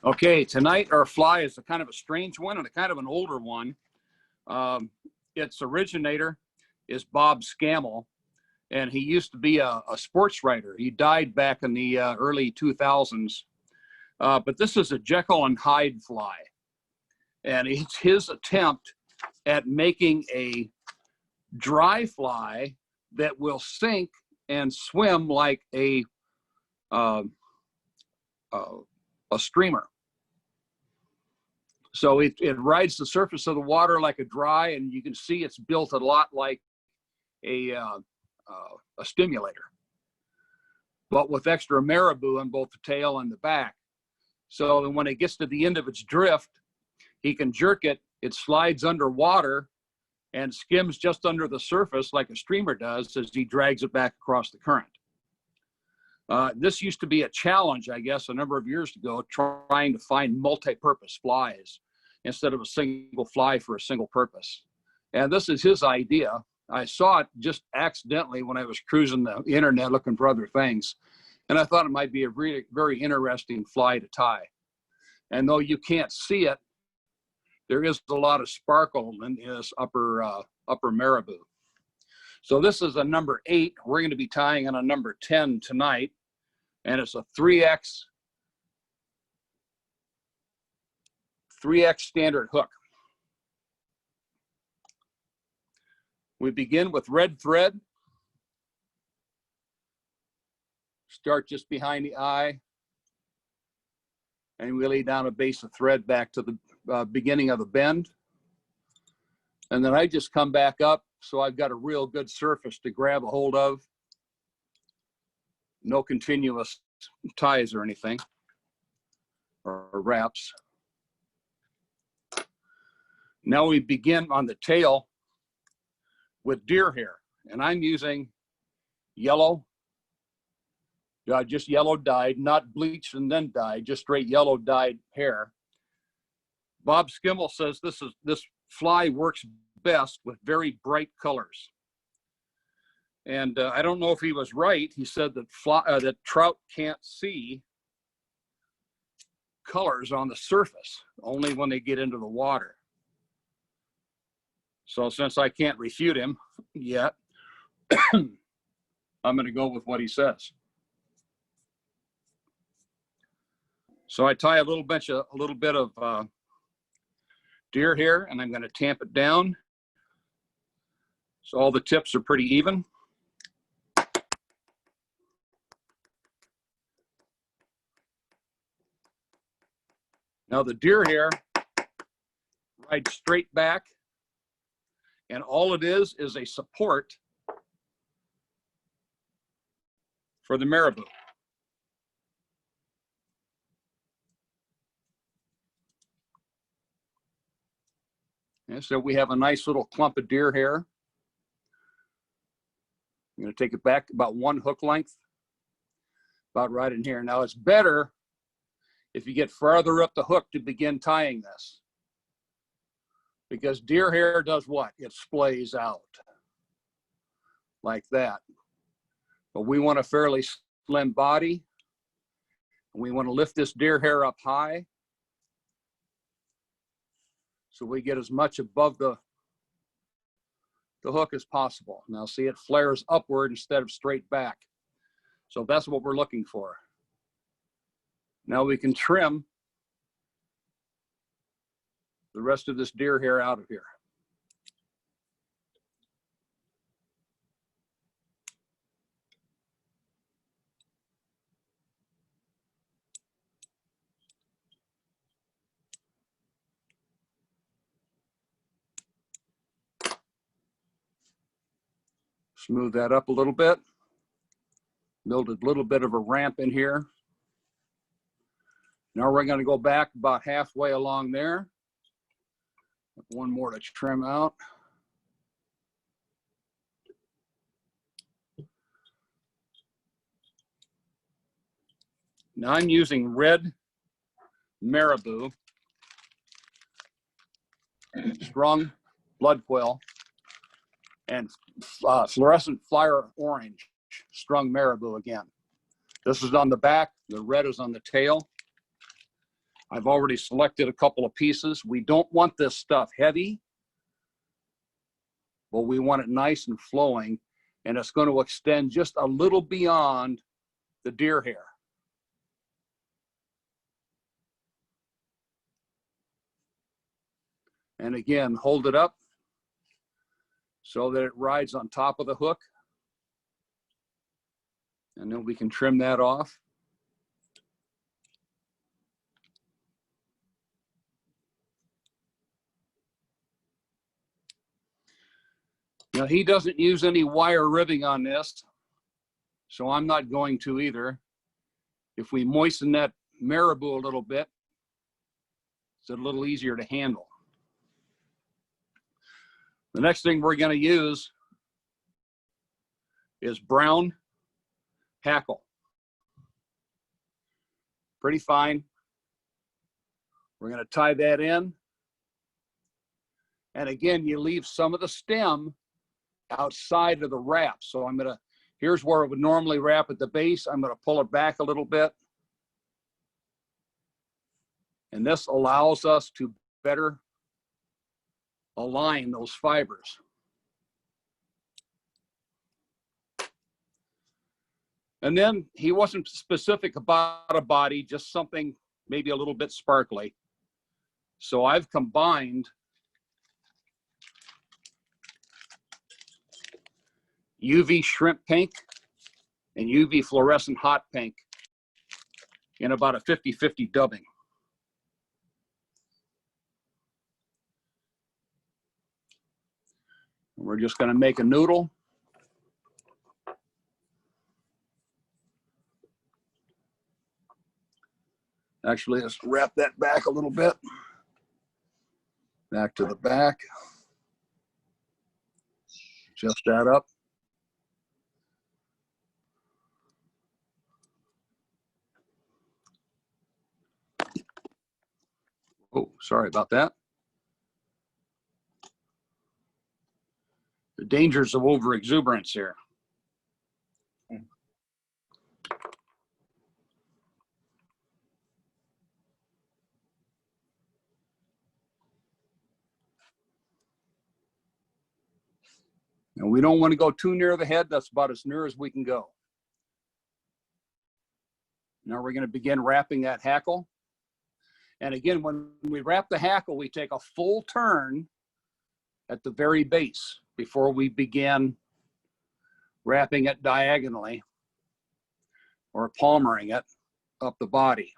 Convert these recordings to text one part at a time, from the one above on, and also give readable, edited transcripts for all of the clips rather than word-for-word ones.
Okay, tonight our fly is a kind of a strange one and a kind of an older one. Its originator is Bob Scammell, and he used to be a sports writer. He died back in the early 2000s. But this is a Jekyll and Hyde fly, and it's his attempt at making a dry fly that will sink and swim like a streamer. So it rides the surface of the water like a dry, and you can see it's built a lot like a stimulator, but with extra marabou on both the tail and the back. So then when it gets to the end of its drift, he can jerk it, it slides underwater and skims just under the surface like a streamer does as he drags it back across the current. This used to be a challenge, I guess, a number of years ago, trying to find multi-purpose flies instead of a single fly for a single purpose. And this is his idea. I saw it just accidentally when I was cruising the internet looking for other things. And I thought it might be a really very interesting fly to tie. And though you can't see it, there is a lot of sparkle in his upper marabou. So this is a number 8. We're going to be tying on a number 10 tonight. And it's a 3X standard hook. We begin with red thread. Start just behind the eye. And we lay down a base of thread back to the beginning of the bend. And then I just come back up so I've got a real good surface to grab a hold of. No continuous ties or anything, or wraps. Now we begin on the tail with deer hair, and I'm using yellow, just yellow dyed, not bleached and then dyed, just straight yellow dyed hair. Bob Scammell says this fly works best with very bright colors. And I don't know if he was right. He said that that trout can't see colors on the surface, only when they get into the water. So since I can't refute him yet, I'm going to go with what he says. So I tie a little bit of deer hair, and I'm going to tamp it down so all the tips are pretty even. Now the deer hair rides straight back, and all it is a support for the marabou. And so we have a nice little clump of deer hair. I'm going to take it back about 1 hook length, about right in here. Now it's better if you get farther up the hook to begin tying this, because deer hair does what? It splays out like that. But we want a fairly slim body. We want to lift this deer hair up high so we get as much above the hook as possible. Now see, it flares upward instead of straight back. So that's what we're looking for. Now we can trim the rest of this deer hair out of here. Smooth that up a little bit. Build a little bit of a ramp in here. Now we're going to go back about halfway along there. One more to trim out. Now I'm using red marabou, strung blood quill, and fluorescent fire orange, strung marabou again. This is on the back, the red is on the tail. I've already selected a couple of pieces. We don't want this stuff heavy, but we want it nice and flowing, and it's going to extend just a little beyond the deer hair. And again, hold it up so that it rides on top of the hook. And then we can trim that off. Now, he doesn't use any wire ribbing on this, so I'm not going to either. If we moisten that marabou a little bit, it's a little easier to handle. The next thing we're going to use is brown hackle. Pretty fine. We're going to tie that in. And again, you leave some of the stem outside of the wrap. So I'm going to, here's where it would normally wrap at the base. I'm going to pull it back a little bit. And this allows us to better align those fibers. And then he wasn't specific about a body, just something maybe a little bit sparkly. So I've combined UV shrimp pink and UV fluorescent hot pink in about a 50-50 dubbing. We're just going to make a noodle. Actually, let's wrap that back a little bit. Back to the back. Adjust that up. Oh, sorry about that. The dangers of overexuberance here. And we don't want to go too near the head. That's about as near as we can go. Now we're going to begin wrapping that hackle. And again, when we wrap the hackle, we take a full turn at the very base before we begin wrapping it diagonally or palmering it up the body.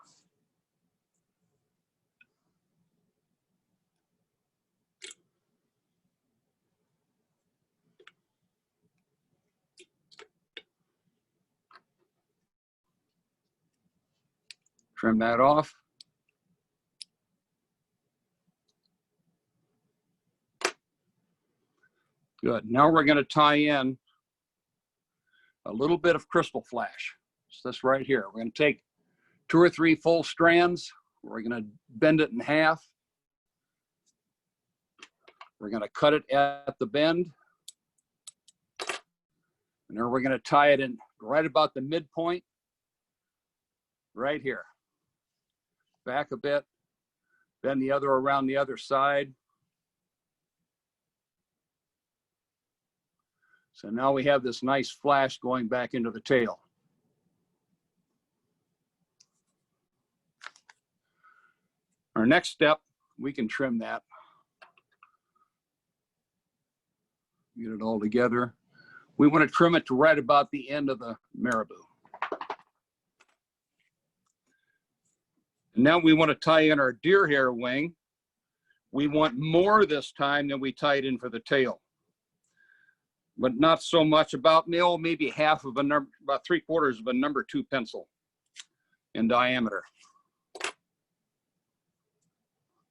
Trim that off. Good. Now we're going to tie in a little bit of crystal flash. It's this right here. We're going to take 2 or 3 full strands. We're going to bend it in half. We're going to cut it at the bend. And then we're going to tie it in right about the midpoint, right here. Back a bit, bend the other around the other side. So now we have this nice flash going back into the tail. Our next step, we can trim that. Get it all together. We want to trim it to right about the end of the marabou. And now we want to tie in our deer hair wing. We want more this time than we tied in for the tail. But not so much, about maybe half of a number, about 3/4 of a number 2 pencil in diameter.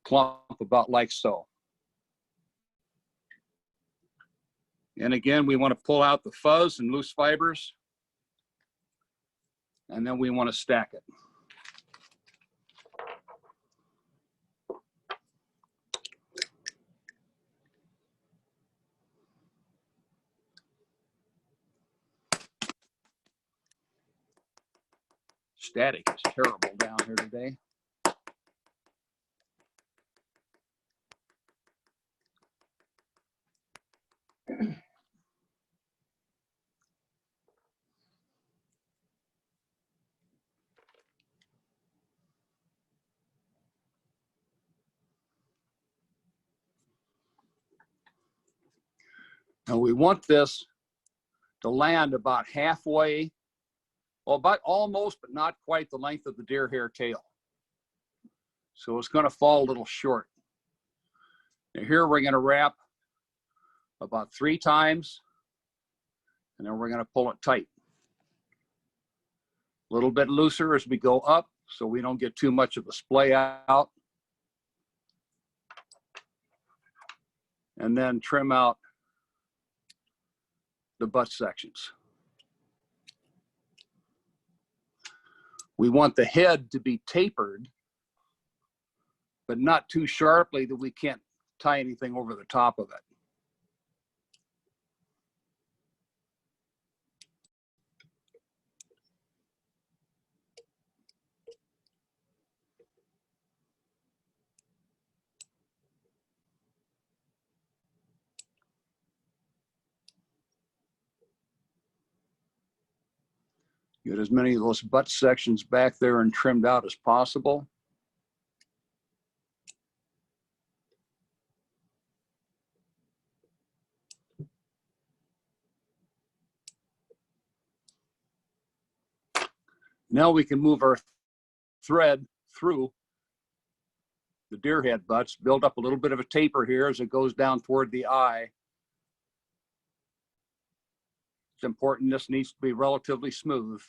Clump about like so. And again, we want to pull out the fuzz and loose fibers. And then we want to stack it. Static is terrible down here today. And we want this to land about halfway, well, about almost, but not quite the length of the deer hair tail. So it's going to fall a little short. Now here we're going to wrap about 3 times, and then we're going to pull it tight. A little bit looser as we go up so we don't get too much of the splay out. And then trim out the butt sections. We want the head to be tapered, but not too sharply that we can't tie anything over the top of it. Get as many of those butt sections back there and trimmed out as possible. Now we can move our thread through the deer head butts, build up a little bit of a taper here as it goes down toward the eye. It's important this needs to be relatively smooth.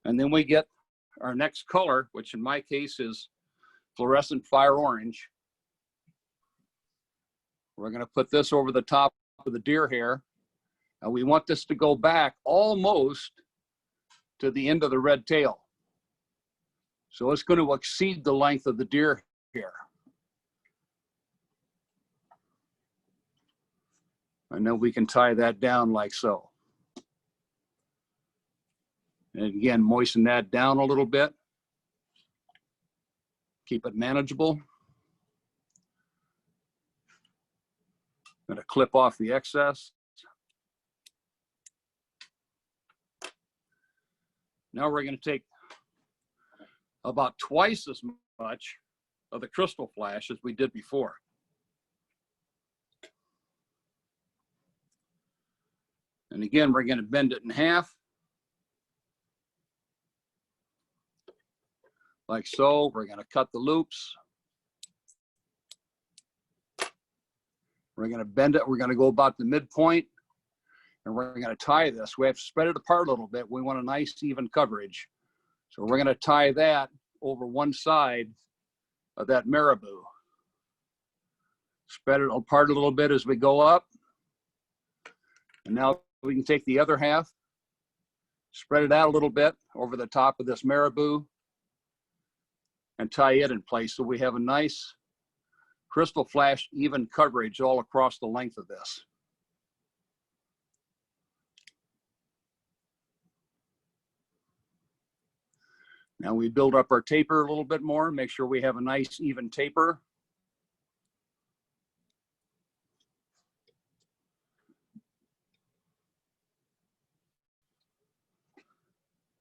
And then we get our next color, which in my case is fluorescent fire orange. We're going to put this over the top of the deer hair, and we want this to go back almost to the end of the red tail. So it's going to exceed the length of the deer hair. And then we can tie that down like so. And again, moisten that down a little bit. Keep it manageable. I'm going to clip off the excess. Now we're going to take about twice as much of the crystal flash as we did before. And again, we're going to bend it in half. Like so. We're going to cut the loops. We're going to bend it. We're going to go about the midpoint, and we're going to tie this. We have to spread it apart a little bit. We want a nice even coverage. So we're going to tie that over one side of that marabou. Spread it apart a little bit as we go up. And now we can take the other half, spread it out a little bit over the top of this marabou, and tie it in place so we have a nice crystal flash even coverage all across the length of this. Now we build up our taper a little bit more, make sure we have a nice even taper.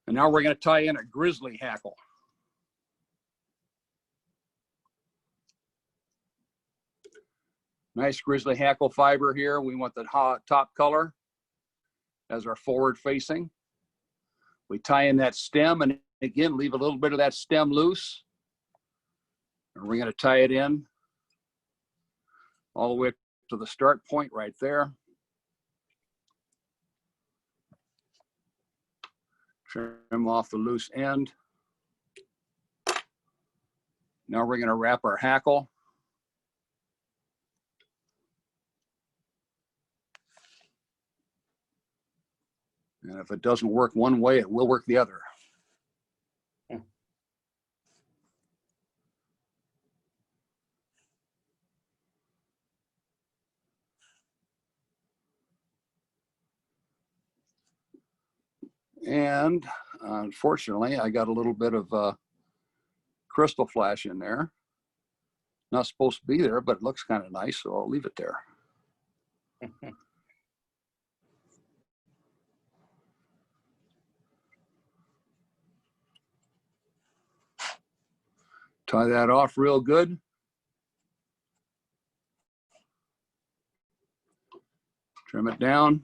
And now we're going to tie in a grizzly hackle. Nice grizzly hackle fiber here. We want the top color as our forward facing. We tie in that stem and again, leave a little bit of that stem loose. And we're going to tie it in all the way to the start point right there. Trim off the loose end. Now we're going to wrap our hackle. And if it doesn't work one way, it will work the other. And unfortunately, I got a little bit of crystal flash in there. Not supposed to be there, but it looks kind of nice, so I'll leave it there. Tie that off real good. Trim it down.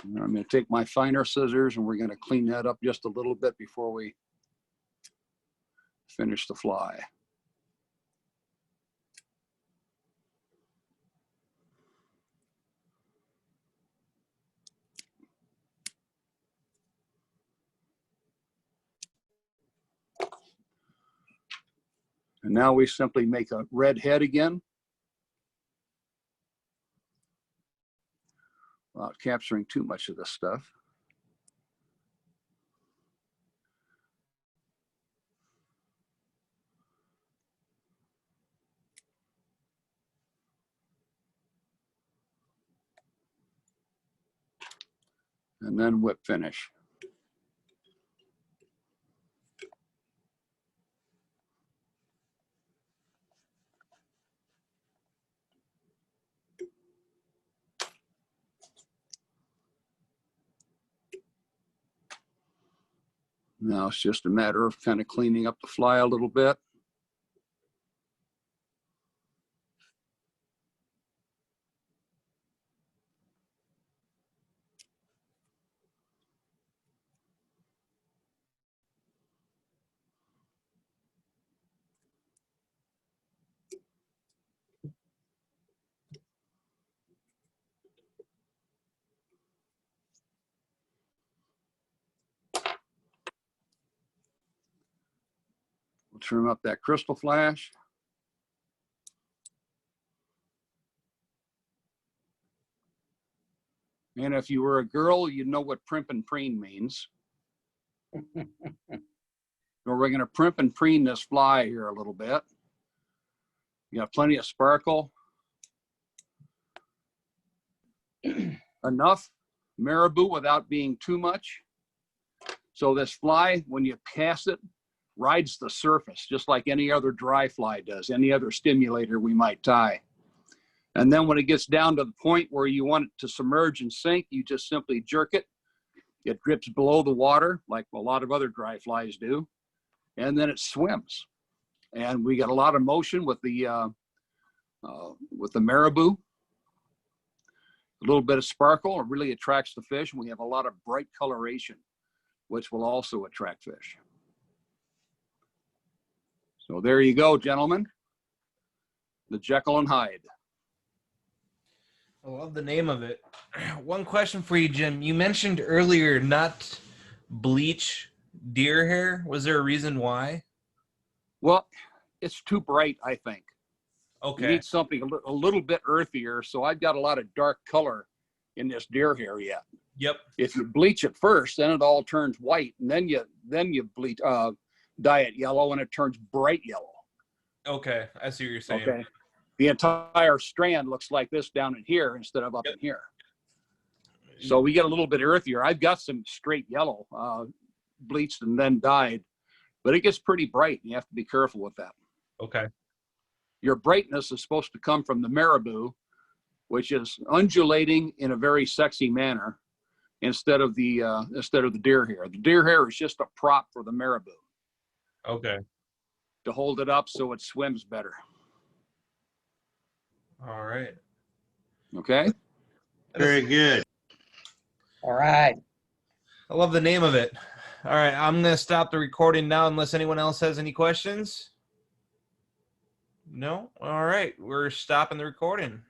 And I'm going to take my finer scissors and we're going to clean that up just a little bit before we finish the fly. And now we simply make a red head again, without capturing too much of this stuff. And then whip finish. Now it's just a matter of kind of cleaning up the fly a little bit. We'll trim up that crystal flash. And if you were a girl, you know what primp and preen means. So we're going to primp and preen this fly here a little bit. You got plenty of sparkle. Enough marabou without being too much. So this fly, when you cast it, rides the surface just like any other dry fly does, any other stimulator we might tie. And then when it gets down to the point where you want it to submerge and sink, you just simply jerk it. It drips below the water like a lot of other dry flies do. And then it swims. And we got a lot of motion with the marabou. A little bit of sparkle, it really attracts the fish. And we have a lot of bright coloration, which will also attract fish. So there you go, gentlemen. The Jekyll and Hyde. I love the name of it. One question for you, Jim. You mentioned earlier not bleach deer hair. Was there a reason why? Well, it's too bright, I think. Okay. You need something a little bit earthier. So I've got a lot of dark color in this deer hair yet. Yep. If you bleach it first, then it all turns white, and then you bleach, dye it yellow, and it turns bright yellow. Okay, I see what you're saying. Okay. The entire strand looks like this down in here instead of up in here. So we get a little bit earthier. I've got some straight yellow, bleached and then dyed, but it gets pretty bright. You have to be careful with that. Okay. Your brightness is supposed to come from the marabou, which is undulating in a very sexy manner, instead of the deer hair. The deer hair is just a prop for the marabou. Okay. To hold it up so it swims better. All right. Okay. Very good. All right. I love the name of it. All right, I'm going to stop the recording now unless anyone else has any questions. No? All right, we're stopping the recording.